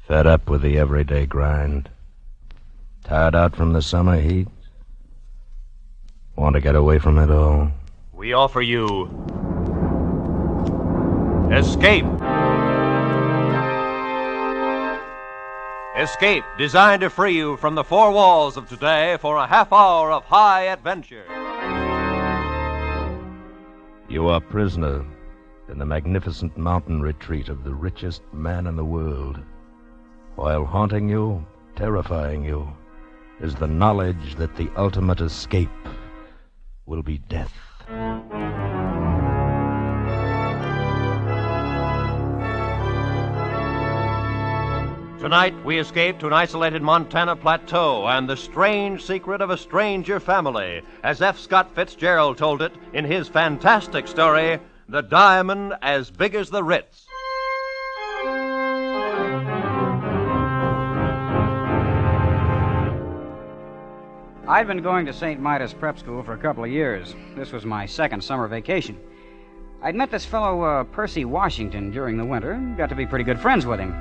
Fed up with the everyday grind. Tired out from the summer heat. Want to get away from it all. We offer you Escape. Escape, designed to free you from the four walls of today for a half hour of high adventure. You are prisoner in the magnificent mountain retreat of the richest man in the world. While haunting you, terrifying you, is the knowledge that the ultimate escape will be death. Tonight, we escape to an isolated Montana plateau and the strange secret of a stranger family, as F. Scott Fitzgerald told it in his fantastic story, The Diamond as Big as the Ritz. I'd been going to St. Midas Prep School for a couple of years. This was my second summer vacation. I'd met this fellow, Percy Washington, during the winter, and got to be pretty good friends with him.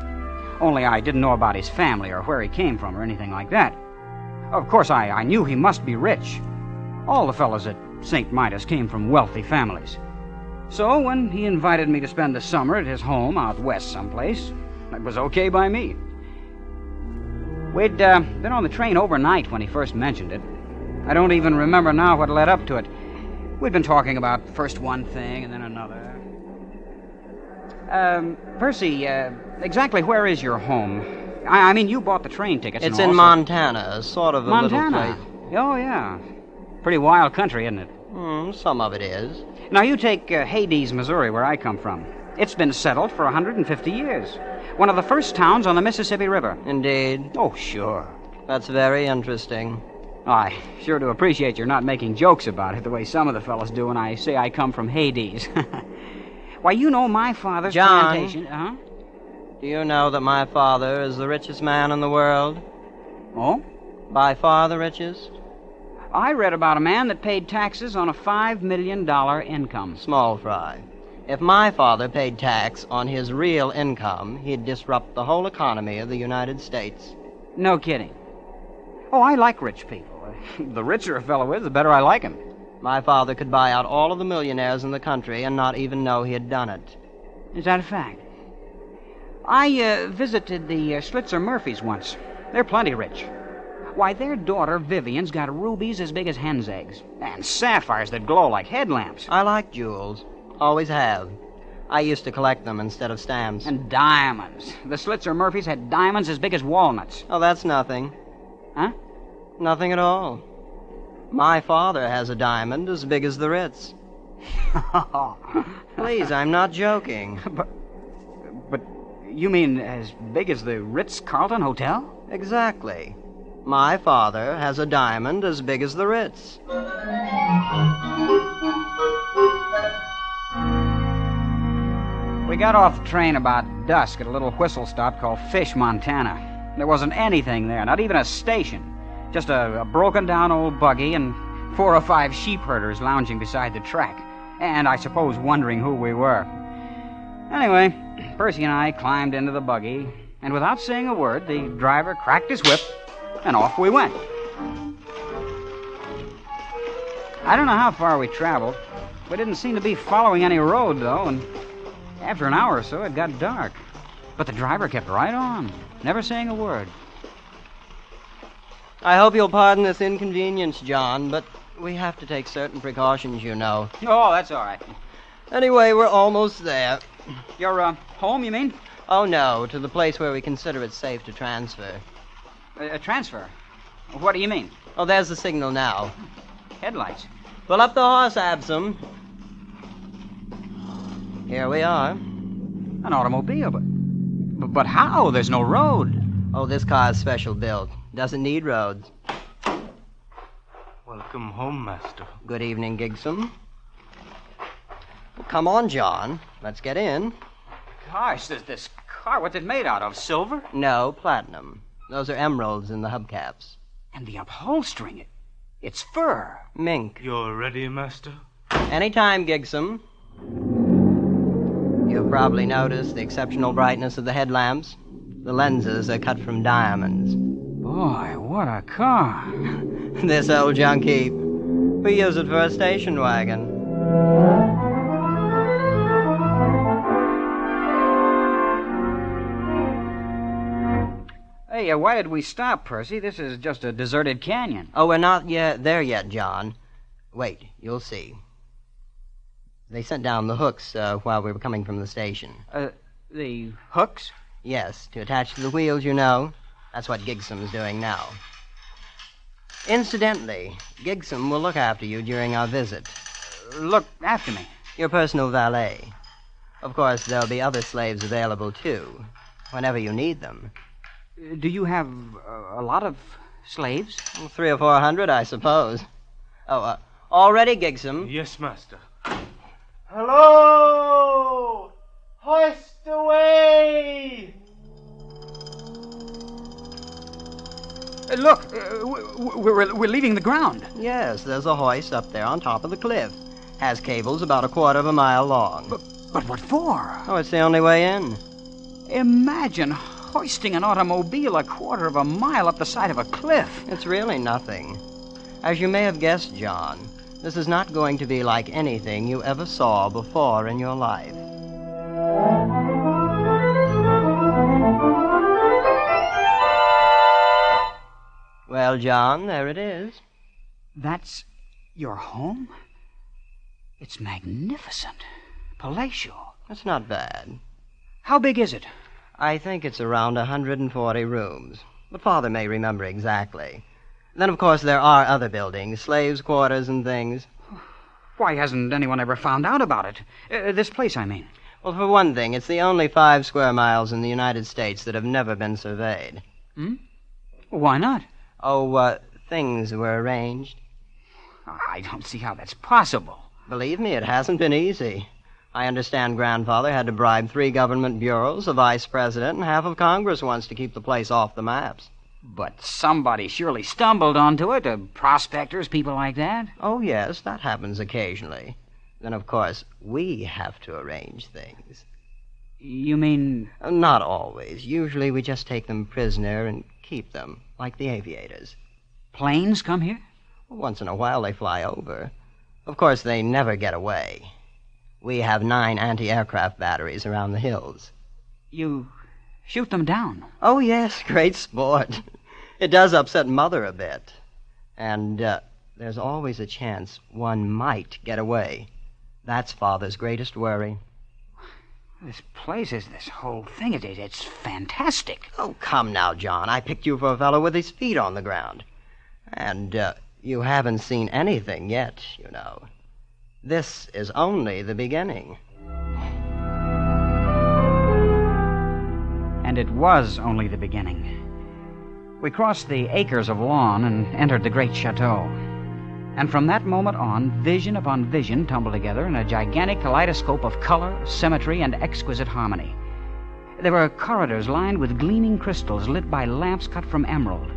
Only I didn't know about his family or where he came from or anything like that. Of course, I knew he must be rich. All the fellows at St. Midas came from wealthy families. So when he invited me to spend the summer at his home out west someplace, it was okay by me. We'd been on the train overnight when he first mentioned it. I don't even remember now what led up to it. We'd been talking about first one thing and then another. Percy, exactly where is your home? I mean, you bought the train tickets. It's in Montana, sort of a Montana? little place. Oh, yeah. Pretty wild country, isn't it? Some of it is. Now, you take Hades, Missouri, where I come from. It's been settled for 150 years. One of the first towns on the Mississippi River. Indeed. Oh, sure. That's very interesting. I sure do appreciate you're not making jokes about it the way some of the fellows do when I say I come from Hades. Why, you know my father's plantation... John, do you know that my father is the richest man in the world? Oh? By far the richest? I read about a man that paid taxes on a $5 million income. Small fry. If my father paid tax on his real income, he'd disrupt the whole economy of the United States. No kidding. Oh, I like rich people. The richer a fellow is, the better I like him. My father could buy out all of the millionaires in the country and not even know he had done it. Is that a fact? I visited the Schlitzer Murphys once. They're plenty rich. Why, their daughter Vivian's got rubies as big as hen's eggs, and sapphires that glow like headlamps. I like jewels. Always have. I used to collect them instead of stamps. And diamonds. The Schlitzer Murphys had diamonds as big as walnuts. Oh, that's nothing. Huh? Nothing at all. My father has a diamond as big as the Ritz. Please, I'm not joking. But you mean as big as the Ritz-Carlton Hotel? Exactly. My father has a diamond as big as the Ritz. We got off the train about dusk at a little whistle stop called Fish, Montana. There wasn't anything there, not even a station. Just a broken-down old buggy and 4 or 5 sheep herders lounging beside the track, and I suppose wondering who we were. Anyway, Percy and I climbed into the buggy, and without saying a word, the driver cracked his whip, and off we went. I don't know how far we traveled. We didn't seem to be following any road, though, and after an hour or so, it got dark. But the driver kept right on, never saying a word. I hope you'll pardon this inconvenience, John, but we have to take certain precautions, you know. Oh, that's all right. Anyway, we're almost there. You're, home, you mean? Oh, no, to the place where we consider it safe to transfer. A transfer? What do you mean? Oh, there's the signal now. Headlights. Pull up the horse, Absam. Here we are. An automobile, but how? There's no road. Oh, this car's special built. Doesn't need roads. Welcome home, Master. Good evening, Gigsum. Well, come on, John. Let's get in. Gosh, this car, what's it made out of? Silver? No, platinum. Those are emeralds in the hubcaps. And the upholstering, it's fur. Mink. You're ready, Master? Anytime, Gigsum. You've probably noticed the exceptional brightness of the headlamps. The lenses are cut from diamonds. Boy, what a car. This old junk heap. We use it for a station wagon. Hey, why did we stop, Percy? This is just a deserted canyon. Oh, we're not there yet, John. Wait, you'll see. They sent down the hooks while we were coming from the station. The hooks? Yes, to attach to the wheels, you know. That's what Gigsom's doing now. Incidentally, Gigsom will look after you during our visit. Look after me. Your personal valet. Of course, there'll be other slaves available, too, whenever you need them. Do you have a lot of slaves? 300 or 400, I suppose. Oh, all ready, Gigsom? Yes, master. Hello! Hoist away! Look, we're leaving the ground. Yes, there's a hoist up there on top of the cliff. Has cables about 1/4 mile long. But what for? Oh, it's the only way in. Imagine hoisting an automobile 1/4 mile up the side of a cliff. It's really nothing. As you may have guessed, John, this is not going to be like anything you ever saw before in your life. Well, John, there it is. That's your home? It's magnificent. Palatial. It's not bad. How big is it? I think it's around 140 rooms, but Father may remember exactly. Then, of course, there are other buildings, slaves' quarters and things. Why hasn't anyone ever found out about it? This place, I mean. Well, for one thing, it's the only 5 square miles in the United States that have never been surveyed. Why not? Oh, things were arranged. I don't see how that's possible. Believe me, it hasn't been easy. I understand Grandfather had to bribe 3 government bureaus, a vice president, and half of Congress once to keep the place off the maps. But somebody surely stumbled onto it, prospectors, people like that. Oh, yes, that happens occasionally. Then, of course, we have to arrange things. You mean... Not always. Usually we just take them prisoner and keep them, like the aviators. Planes come here? Once in a while they fly over. Of course, they never get away. We have 9 anti-aircraft batteries around the hills. You shoot them down? Oh, yes, great sport. It does upset Mother a bit. And there's always a chance one might get away. That's Father's greatest worry. This whole thing, it's fantastic. Oh, come now, John. I picked you for a fellow with his feet on the ground. And you haven't seen anything yet, you know. This is only the beginning. And it was only the beginning. We crossed the acres of lawn and entered the great chateau. And from that moment on, vision upon vision tumbled together in a gigantic kaleidoscope of color, symmetry, and exquisite harmony. There were corridors lined with gleaming crystals lit by lamps cut from emerald,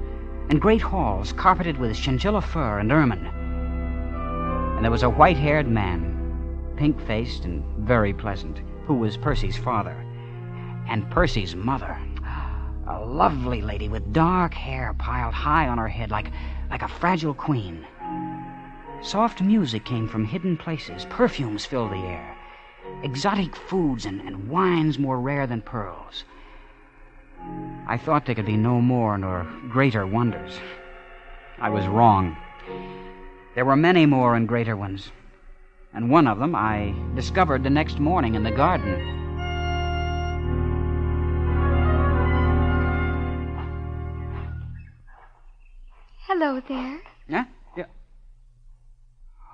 and great halls carpeted with chinchilla fur and ermine. And there was a white-haired man, pink-faced and very pleasant, who was Percy's father. And Percy's mother, a lovely lady with dark hair piled high on her head like a fragile queen. Soft music came from hidden places. Perfumes filled the air. Exotic foods and wines more rare than pearls. I thought there could be no more nor greater wonders. I was wrong. There were many more and greater ones. And one of them I discovered the next morning in the garden. Hello there. Yeah? Yeah.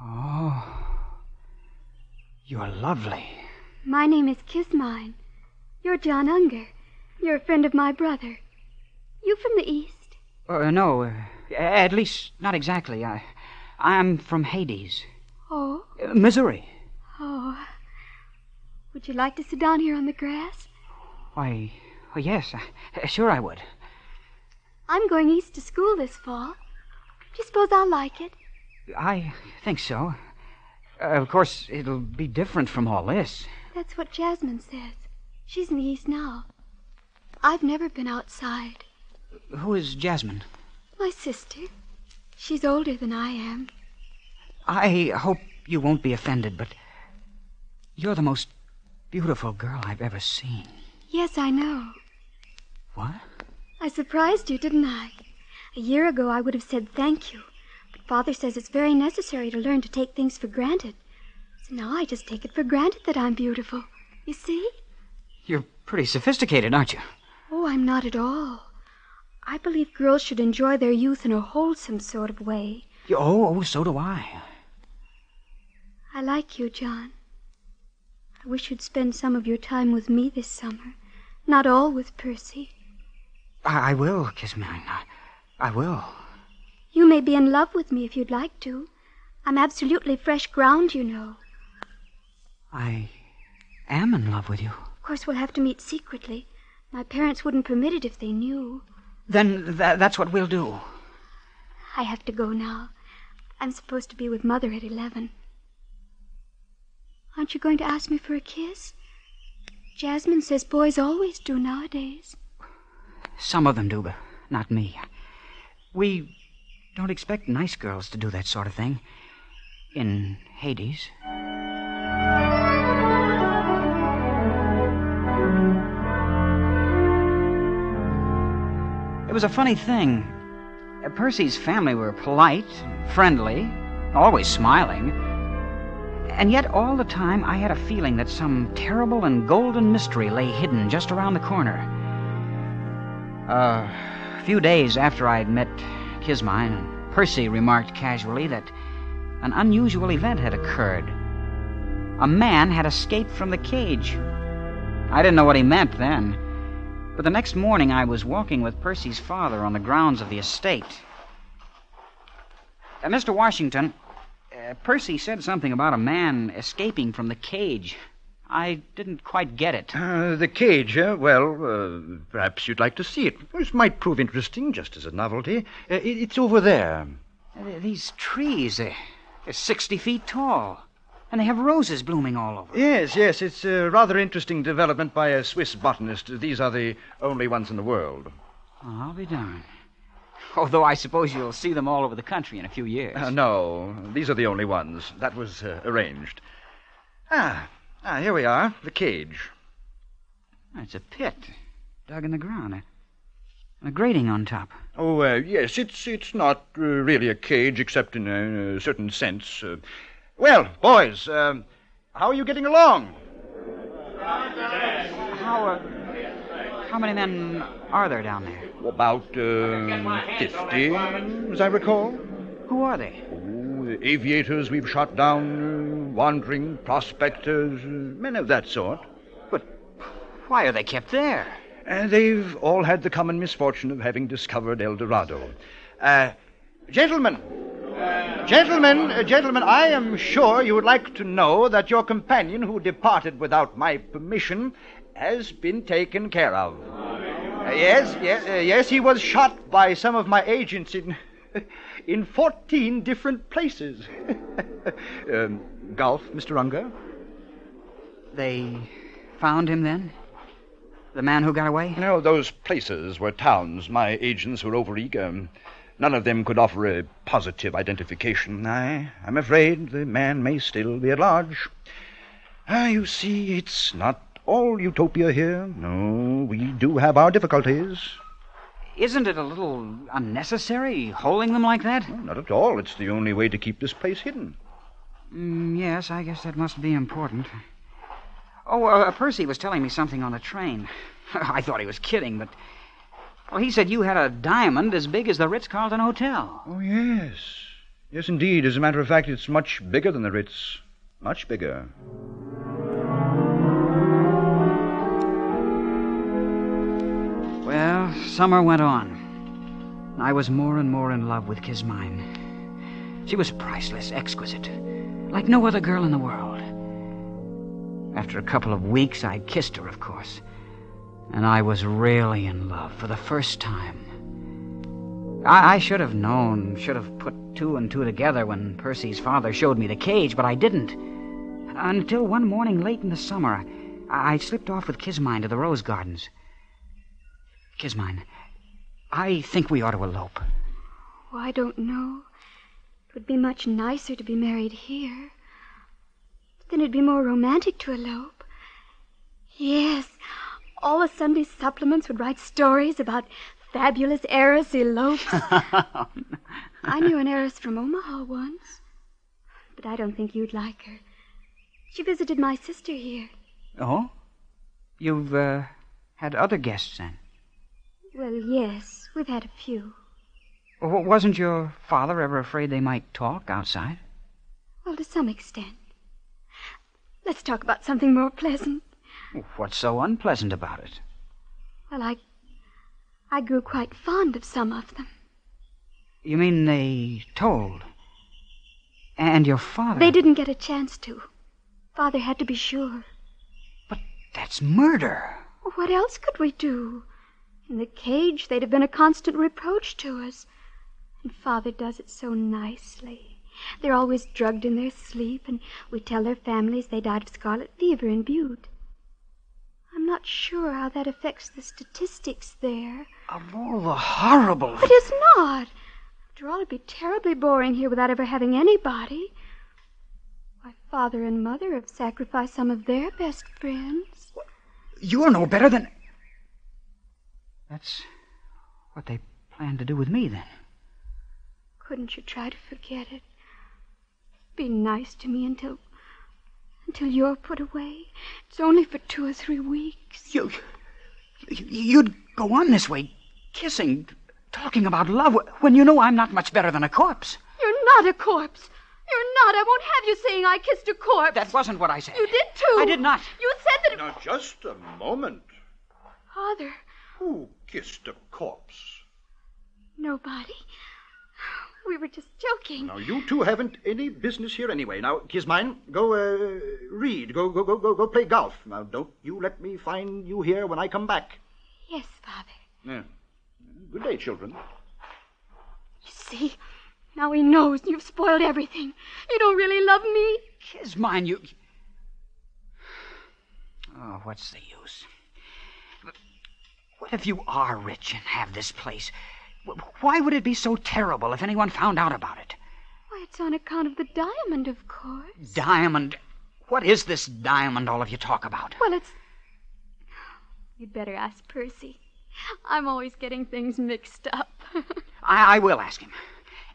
Oh, you're lovely. My name is Kismine. You're John Unger. You're a friend of my brother. You from the East? No, at least not exactly. I'm from Hades. Oh? Missouri. Oh. Would you like to sit down here on the grass? Why, yes, sure I would. I'm going east to school this fall. Do you suppose I'll like it? I think so. Of course, it'll be different from all this. That's what Jasmine says. She's in the East now. I've never been outside. Who is Jasmine? My sister. She's older than I am. I hope you won't be offended, but you're the most beautiful girl I've ever seen. Yes, I know. What? I surprised you, didn't I? A year ago, I would have said thank you. But Father says it's very necessary to learn to take things for granted. So now I just take it for granted that I'm beautiful. You see? You're pretty sophisticated, aren't you? Oh, I'm not at all. I believe girls should enjoy their youth in a wholesome sort of way. Oh, so do I. I like you, John. I wish you'd spend some of your time with me this summer, not all with Percy. I will, Kiss Mine. I will. You may be in love with me if you'd like to. I'm absolutely fresh ground, you know. I am in love with you. Of course, we'll have to meet secretly. My parents wouldn't permit it if they knew. Then that's what we'll do. I have to go now. I'm supposed to be with Mother at 11. Aren't you going to ask me for a kiss? Jasmine says boys always do nowadays. Some of them do, but not me. We don't expect nice girls to do that sort of thing. In Hades. It was a funny thing. Percy's family were polite, friendly, always smiling. And yet all the time I had a feeling that some terrible and golden mystery lay hidden just around the corner. A few days after I'd met Kismine, Percy remarked casually that an unusual event had occurred. A man had escaped from the cage. I didn't know what he meant then. But the next morning I was walking with Percy's father on the grounds of the estate. Mr. Washington, Percy said something about a man escaping from the cage. I didn't quite get it. The cage, well, perhaps you'd like to see it. This might prove interesting, just as a novelty. It's over there. These trees, they're 60 feet tall. And they have roses blooming all over. Yes, it's a rather interesting development by a Swiss botanist. These are the only ones in the world. Oh, I'll be darned. Although I suppose you'll see them all over the country in a few years. No, these are the only ones. That was arranged. Here we are, the cage. It's a pit dug in the ground. And a grating on top. Oh, yes, it's not really a cage, except in a certain sense. Well, boys, how are you getting along? How many men are there down there? About 50, as I recall. Who are they? Oh, the aviators we've shot down, wandering prospectors, men of that sort. But why are they kept there? They've all had the common misfortune of having discovered El Dorado. Gentlemen, I am sure you would like to know that your companion who departed without my permission has been taken care of. Yes, he was shot by some of my agents in 14 different places. Golf, Mr. Unger? They found him then? The man who got away? No, those places were towns. My agents were overeager. None of them could offer a positive identification. I'm afraid the man may still be at large. You see, it's not all utopia here. No, we do have our difficulties. Isn't it a little unnecessary, holding them like that? No, not at all. It's the only way to keep this place hidden. Yes, I guess that must be important. Oh, Percy was telling me something on the train. I thought he was kidding, but... Well, he said you had a diamond as big as the Ritz-Carlton Hotel. Oh, yes. Yes, indeed. As a matter of fact, it's much bigger than the Ritz. Much bigger. Well, summer went on. I was more and more in love with Kismine. She was priceless, exquisite, like no other girl in the world. After a couple of weeks, I kissed her, of course. And I was really in love for the first time. I should have known, should have put two and two together when Percy's father showed me the cage, but I didn't. Until one morning late in the summer, I slipped off with Kismine to the rose gardens. Kismine, I think we ought to elope. Oh, I don't know. It would be much nicer to be married here. But then it'd be more romantic to elope. Yes, all the Sunday supplements would write stories about fabulous heiress elopes. I knew an heiress from Omaha once, but I don't think you'd like her. She visited my sister here. Oh? You've, had other guests, then? Well, yes, we've had a few. Wasn't your father ever afraid they might talk outside? Well, to some extent. Let's talk about something more pleasant. What's so unpleasant about it? Well, I grew quite fond of some of them. You mean they told? And your father... They didn't get a chance to. Father had to be sure. But that's murder. What else could we do? In the cage, they'd have been a constant reproach to us. And Father does it so nicely. They're always drugged in their sleep, and we tell their families they died of scarlet fever in Butte. I'm not sure how that affects the statistics there. Of all the horrible... It is not. After all, it'd be terribly boring here without ever having anybody. Why, Father and Mother have sacrificed some of their best friends. You're no better than... That's what they plan to do with me, then. Couldn't you try to forget it? Be nice to me until you're put away. It's only for 2 or 3 weeks. You'd go on this way, kissing, talking about love, when you know I'm not much better than a corpse. You're not a corpse. You're not. I won't have you saying I kissed a corpse. That wasn't what I said. You did, too. I did not. You said that... Now, just a moment. Father. Who kissed a corpse? Nobody. We were just joking. Now, you two haven't any business here anyway. Now, Kismine, go read. Go play golf. Now, don't you let me find you here when I come back. Yes, Father. Yeah. Good day, children. You see, now he knows you've spoiled everything. You don't really love me. Kismine, you... Oh, what's the use? What if you are rich and have this place? Why would it be so terrible if anyone found out about it? Why, it's on account of the diamond, of course. Diamond? What is this diamond all of you talk about? Well, it's... You'd better ask Percy. I'm always getting things mixed up. I will ask him.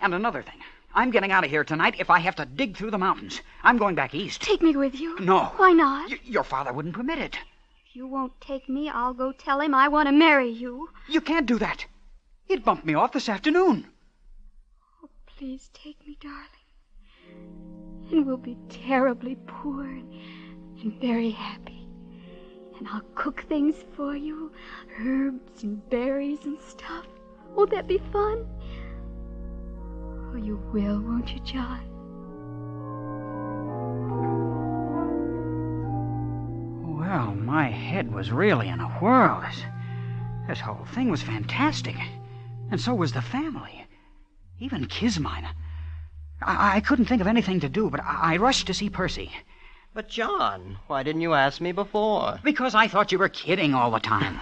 And another thing. I'm getting out of here tonight if I have to dig through the mountains. I'm going back east. Take me with you. No. Why not? Your father wouldn't permit it. If you won't take me, I'll go tell him I want to marry you. You can't do that. He'd bumped me off this afternoon. Oh, please take me, darling. And we'll be terribly poor and very happy. And I'll cook things for you, herbs and berries and stuff. Won't that be fun? Oh, you will, won't you, John? Well, my head was really in a whirl. This whole thing was fantastic. And so was the family. Even Kismine. I couldn't think of anything to do, but I rushed to see Percy. But, John, why didn't you ask me before? Because I thought you were kidding all the time.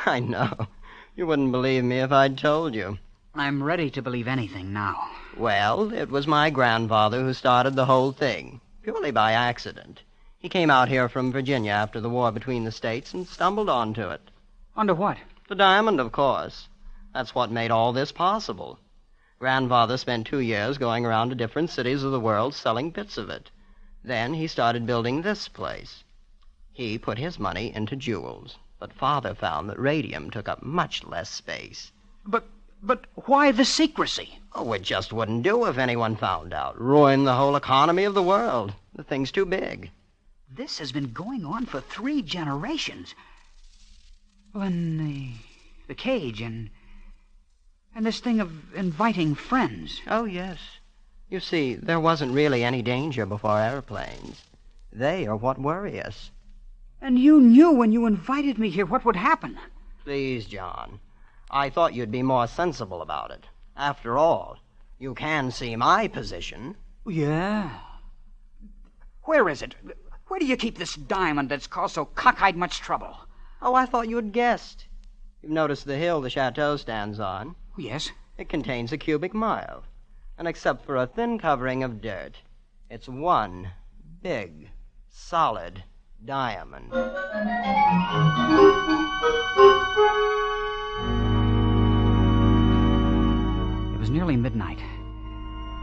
I know. You wouldn't believe me if I'd told you. I'm ready to believe anything now. Well, it was my grandfather who started the whole thing, purely by accident. He came out here from Virginia after the war between the states and stumbled onto it. Onto what? The diamond, of course. That's what made all this possible. Grandfather spent 2 years going around to different cities of the world selling bits of it. Then he started building this place. He put his money into jewels, but Father found that radium took up much less space. But why the secrecy? Oh, it just wouldn't do if anyone found out. Ruin the whole economy of the world. The thing's too big. This has been going on for 3 generations. Well, and the cage and this thing of inviting friends. Oh, yes. You see, there wasn't really any danger before airplanes. They are what worry us. And you knew when you invited me here what would happen. Please, John. I thought you'd be more sensible about it. After all, you can see my position. Yeah. Where is it? Where do you keep this diamond that's caused so cockeyed much trouble? Oh, I thought you'd guessed. You've noticed the hill the chateau stands on? Yes. It contains a cubic mile. And except for a thin covering of dirt, it's one big, solid diamond. It was nearly midnight.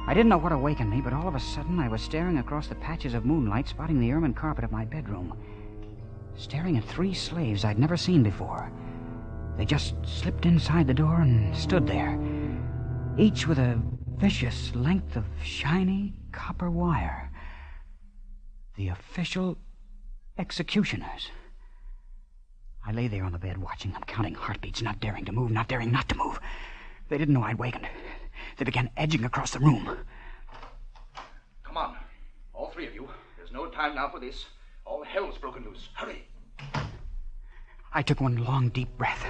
I didn't know what awakened me, but all of a sudden I was staring across the patches of moonlight, spotting the ermine carpet of my bedroom. Staring at 3 slaves I'd never seen before. They just slipped inside the door and stood there, each with a vicious length of shiny copper wire. The official executioners. I lay there on the bed watching them, counting heartbeats, not daring to move, not daring not to move. They didn't know I'd wakened. They began edging across the room. Come on, all 3 of you. There's no time now for this. All hell's broken loose. Hurry. I took one long, deep breath.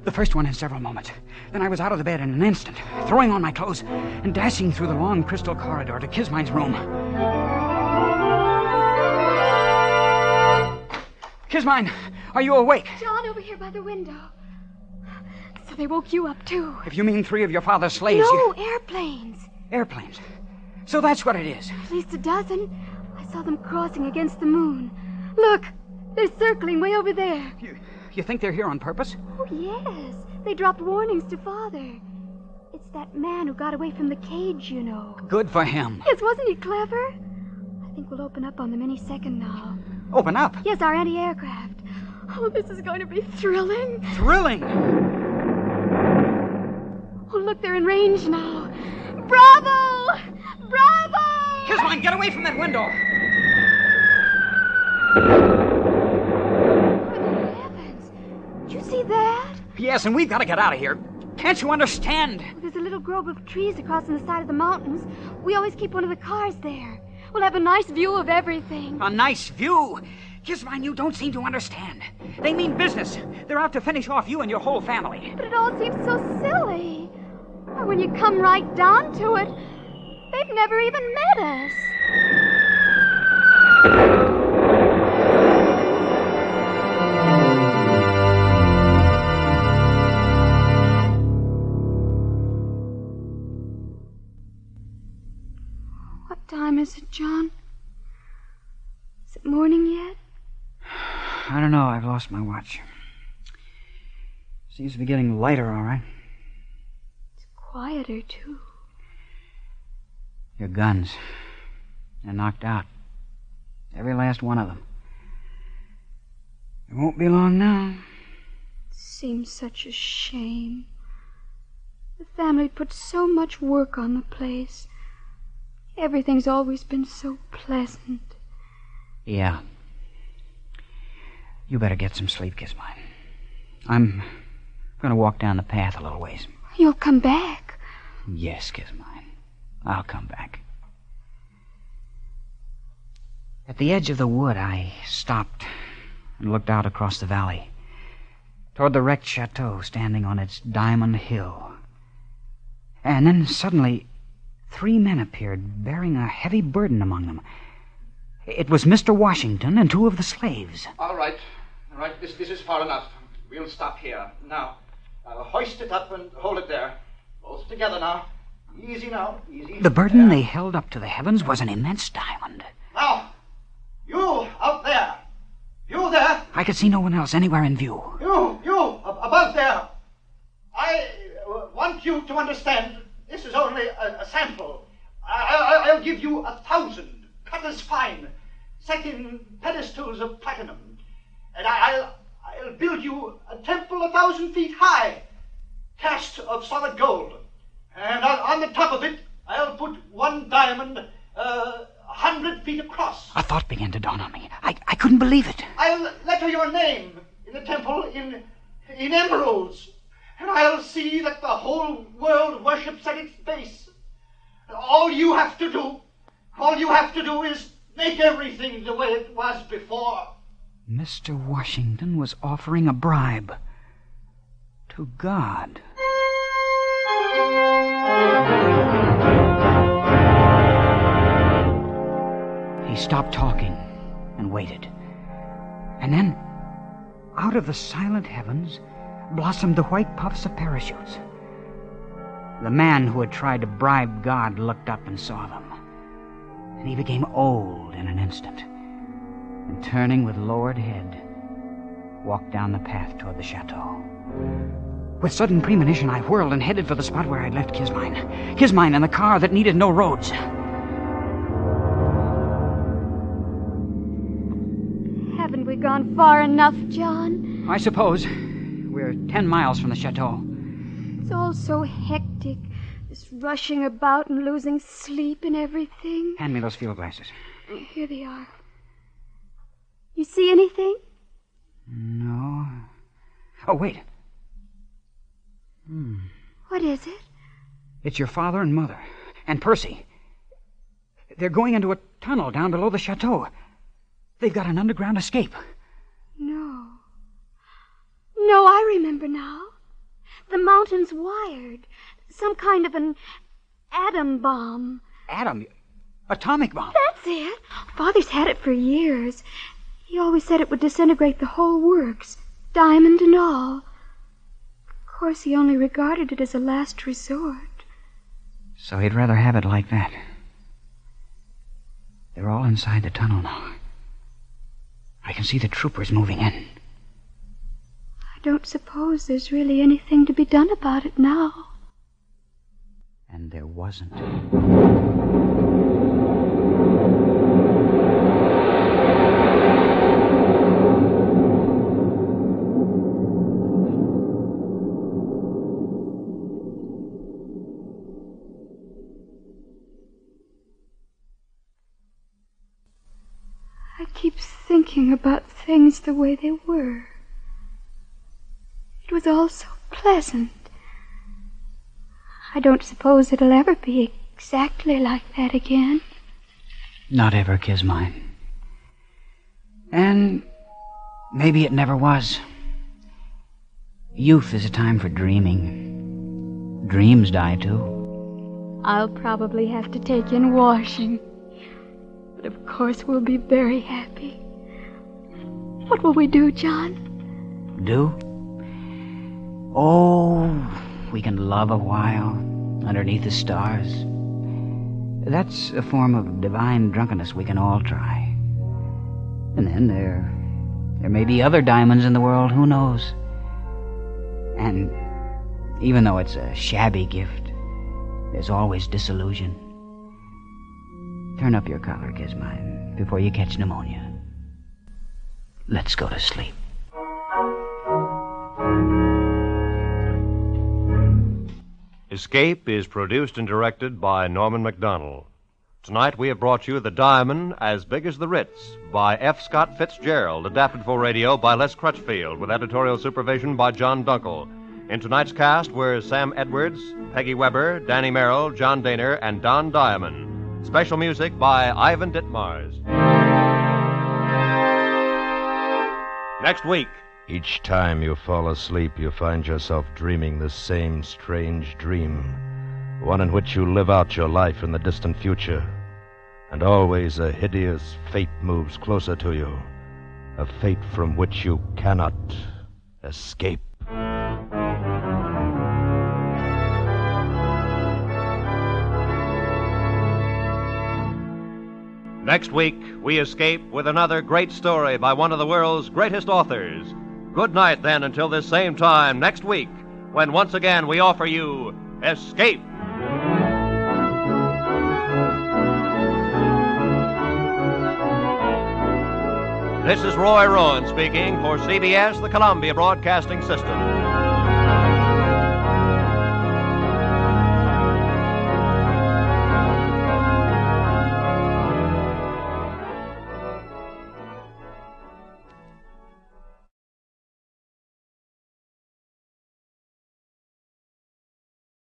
The first one in several moments. Then I was out of the bed in an instant, throwing on my clothes and dashing through the long crystal corridor to Kismine's room. Kismine, are you awake? John, over here by the window. So they woke you up, too. If you mean 3 of your father's slaves... No, airplanes. Airplanes. So that's what it is. At least a dozen. I saw them crossing against the moon. Look, they're circling way over there. You think they're here on purpose? Oh, yes. They dropped warnings to Father. It's that man who got away from the cage, you know. Good for him. Yes, wasn't he clever? I think we'll open up on them any second now. Open up? Yes, our anti-aircraft. Oh, this is going to be thrilling. Thrilling? Oh, look, they're in range now. Bravo! Bravo! Kismine, get away from that window! Good heavens. Did you see that? Yes, and we've got to get out of here. Can't you understand? There's a little grove of trees across on the side of the mountains. We always keep one of the cars there. We'll have a nice view of everything. A nice view? Kismine, you don't seem to understand. They mean business. They're out to finish off you and your whole family. But it all seems so silly. Or when you come right down to it, they've never even met us. What time is it, John? Is it morning yet? I don't know. I've lost my watch. Seems to be getting lighter, all right. It's quieter, too. Your guns. They're knocked out. Every last one of them. It won't be long now. It seems such a shame. The family put so much work on the place. Everything's always been so pleasant. Yeah. You better get some sleep, Kismine. I'm going to walk down the path a little ways. You'll come back. Yes, Kismine. I'll come back. At the edge of the wood, I stopped and looked out across the valley toward the wrecked chateau standing on its diamond hill. And then suddenly 3 men appeared, bearing a heavy burden among them. It was Mr. Washington and 2 of the slaves. All right. This is far enough. We'll stop here. Now, hoist it up and hold it there. Both together now. Easy now, easy. The burden they held up to the heavens was an immense diamond. Now, you out there. You there. I could see no one else anywhere in view. You, above there. I want you to understand this is only a sample. I'll give you 1,000, cut as fine, set in pedestals of platinum. And I'll build you a temple 1,000 feet high, cast of solid gold. And on the top of it, I'll put one diamond 100 feet across. A thought began to dawn on me. I couldn't believe it. I'll letter your name in the temple in emeralds. And I'll see that the whole world worships at its base. All you have to do is make everything the way it was before. Mr. Washington was offering a bribe to God. He stopped talking and waited. And then, out of the silent heavens, blossomed the white puffs of parachutes. The man who had tried to bribe God looked up and saw them. And he became old in an instant. And turning with lowered head, walked down the path toward the chateau. With sudden premonition, I whirled and headed for the spot where I'd left Kismine. Kismine in the car that needed no roads. Haven't we gone far enough, John? I suppose. We're 10 miles from the chateau. It's all so hectic. This rushing about and losing sleep and everything. Hand me those field glasses. Here they are. You see anything? No. Oh, wait. What is it? It's your father and mother. And Percy. They're going into a tunnel down below the chateau. They've got an underground escape. No. No, I remember now. The mountain's wired. Some kind of an atom bomb. Atom? Atomic bomb? That's it. Father's had it for years. He always said it would disintegrate the whole works, diamond and all. Of course, he only regarded it as a last resort. So he'd rather have it like that. They're all inside the tunnel now. I can see the troopers moving in. I don't suppose there's really anything to be done about it now. And there wasn't. I keep thinking about things the way they were. It was all so pleasant. I don't suppose it'll ever be exactly like that again. Not ever, Kismine. And maybe it never was. Youth is a time for dreaming. Dreams die, too. I'll probably have to take in washing. But of course we'll be very happy. What will we do, John? Do? Oh, we can love a while underneath the stars. That's a form of divine drunkenness we can all try. And then there may be other diamonds in the world, who knows? And even though it's a shabby gift, there's always disillusion. Turn up your collar, Kismine, before you catch pneumonia. Let's go to sleep. Escape is produced and directed by Norman Macdonnell. Tonight we have brought you The Diamond as Big as the Ritz by F. Scott Fitzgerald, adapted for radio by Les Crutchfield, with editorial supervision by John Dunkel. In tonight's cast were Sam Edwards, Peggy Weber, Danny Merrill, John Daner, and Don Diamond. Special music by Ivan Ditmars. Next week. Each time you fall asleep, you find yourself dreaming the same strange dream, one in which you live out your life in the distant future, and always a hideous fate moves closer to you, a fate from which you cannot escape. Next week, we escape with another great story by one of the world's greatest authors. Good night, then, until this same time next week, when once again we offer you Escape. This is Roy Rowan speaking for CBS, the Columbia Broadcasting System.